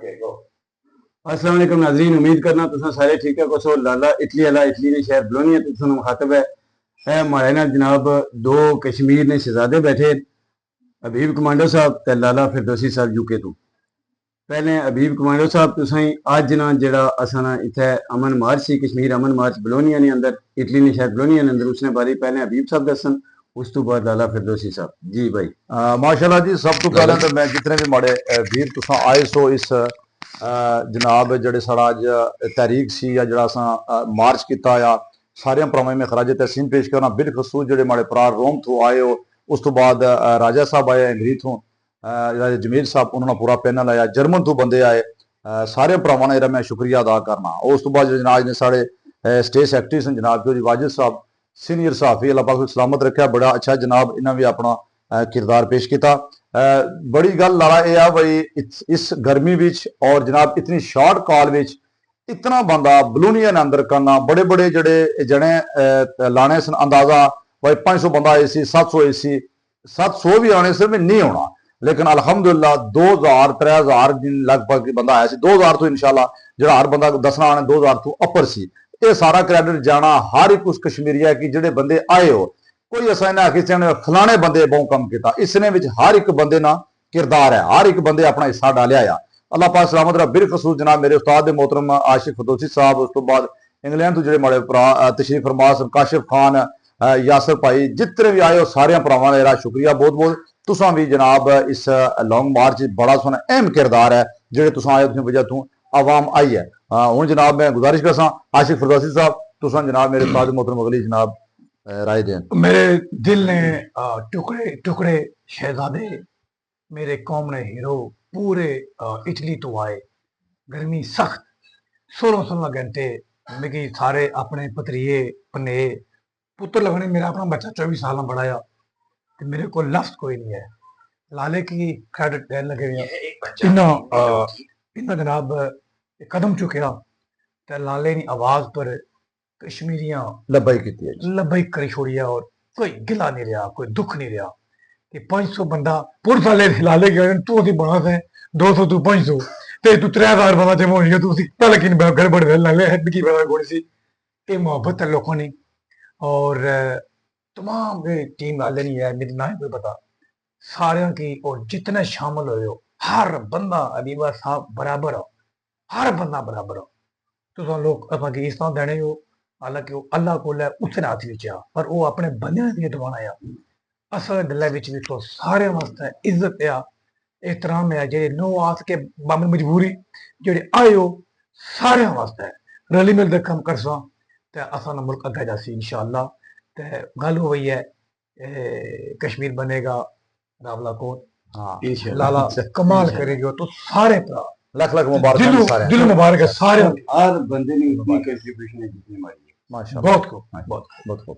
Okay go. अस्सलाम वालेकुम नाज़रीन, उम्मीद करना तुम सारे ठीक है। कुछ लाला इटली वाला इटली ने शहर बलोनिया तो मुखातब है हमारे नाल जनाब दो कश्मीर ने शहजादे बैठे, हबीब कमांडो साहब ते लाला फिरदौसी साहब यूके तो। पहले हबीब कमांडो साहब तुसें अज ना जेड़ा असां ना इत्थे अमन मार्च सी कश्मीर अमन मार्च बलोनिया ने अंदर इटली ने शहर बलोनिया ने अंदर उसने बारी पहले हबीब साहब दसन उस तो बाद लाला फिरदौसी साहब जी भाई। माशाल्लाह जी, सब तो पहले तो मैं जितने भी माड़े वीर तुसां आए सो इस जनाब जेह्ड़े साढ़ा अज तहरीक सी या जेह्ड़ा असां मार्च कीता या सारे भरावां में खराज तहसीन पेश करना बिलखसूस जेह्ड़े माड़े भरा रोम तो आए हो। उस तो बाद राजा साहब आए अंग्रेज तो जमीर साहब उन्होंने पूरा पैनल आया, जर्मन तो बंदे आए, सारे भरावां ने मैं शुक्रिया अदा करना। उस तो बाद जनाब ने साढ़े स्टेट सैकटरी सन जनाब चौधरी वाजिद साहब सीनियर सहाफी अल्लाह पाक सलामत रखा, बड़ा अच्छा जनाब इन्हें भी अपना किरदार पेश किया। बड़ी गल लाला यह भाई इस गर्मी विच और जनाब इतनी शॉर्ट कॉल विच इतना बंदा बलूनिया अंदर करना, बड़े बड़े जड़े जने लाने सन अंदाजा भाई 500 बंदा आए सी, 700 आए सी, 700 भी आने से नहीं होना, लेकिन अल्हम्दुलिल्लाह 2000-3000 दिन लगभग बंदा आया सी। 2000 तो इंशाल्लाह जो हर बंदा दसना आने 2000 तो अपर सी। ये सारा क्रेडिट जाना हर एक उस कश्मीरिया की जेडे बंदे आए हो, कोई ऐसा इन्हें किसी ने फलाने बंदे बहुत कम किया, इसने विच हर एक बंदे ना किरदार है, हर एक बंदे अपना हिस्सा डालिया। अल्लाह पाक सलामत रहा। बिलखसूस जनाब मेरे उस्ताद मोहतरम आशिक फिरदौसी साहब, उस तो बाद इंग्लैंड तो जो माड़े भरा तशरीफ फरमा सन काशिफ खान, यासर भाई, जितने भी आए हो सारे भरावां का शुक्रिया बहुत बहुत। तुसां भी जनाब इस लॉन्ग मार्च बड़ा सोना अहम किरदार है जेडे तुसां आए उस वजह तो आवाम आई है। हूँ जनाब मैं गुजारिश करसा आशिक फिरदौसी साहब तुसां जनाब मेरे उस्ताद मोहतरम अगली जनाब राय दें। मेरे दिल ने टुकड़े टुकड़े शहजादे, मेरे कौम ने हीरो पूरे इटली तो आए, गर्मी सख्त 16-16 घंटे मिगी सारे अपने पतरिये पने पुत्र लगने। मेरा अपना बच्चा 24 साल में बढ़ाया तो मेरे को लफ्ज कोई नहीं है। लाले की क्रेडिट देने लगे इन्ना जनाब कदम चुकया तो लाले ने आवाज पर कश्मीरियां लबई करी छोड़िया और कोई गिला नहीं रहा, कोई दुख नहीं रहा कि 500 बंदा पुलिस वाले लाले गए तू असी बना से 200 तू 500 ते तू 3000 बंदा जमा हो गया तू पहले कि गड़बड़ लाले की पता कोई सी। ये मोहब्बत है लोगों ने और तमाम टीम वाले नहीं है, मेरी ना ही कोई पता सारे की और जितने शामिल हो हर बंदा अबीबा साहब बराबर हो, हर बंदा बराबर हो। तो लोग असांखे इस तरह देने हो, हालांकि वो अल्लाह को उसने हाथ विच आ पर वो अपने बंदे ने दबाना आ। असल दिल विच भी तो सारे वास्ते इज्जत आ, एहतराम है। जे नो आस के बामन मजबूरी जेडे आए हो सारे वास्ते रली मिलकर कम करसा तो असा मुल्क अगे जासी इंशाअल्लाह। तो गल हो गई है कश्मीर बनेगा रावला कोट, हाँ लाला कमाल करेगी तो सारे भरा लख लख मुबारक, दिल मुबारक है सारे हर बंदे ने कंट्रीब्यूशन है जितनी हमारी माशाअल्लाह, बहुत खूब।